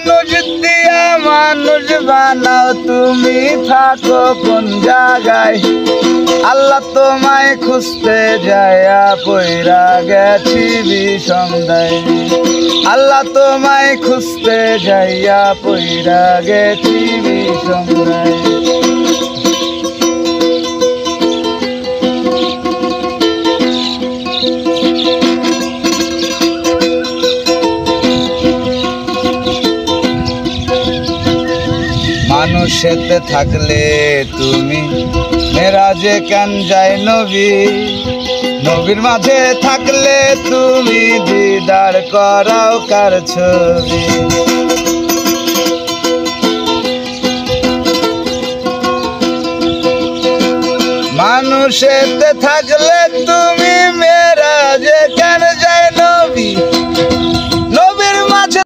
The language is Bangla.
মানুষ দিয়া মানুষ বানাও, তুমি থাকো কোন জায়গায়? আল্লাহ তোমায় খুঁজতে যায়া পইরা গেছি বিষমদায়। আল্লাহ তোমায় খুঁজতে যাইয়া পইরা গেছি বিষমদায়। মানুষেতে থাকলে তুমি মেরাজে কেন যায় নবী? নবীর মাঝে থাকলে তুমি দিদার করাও কার ছবি? মানুষেতে থাকলে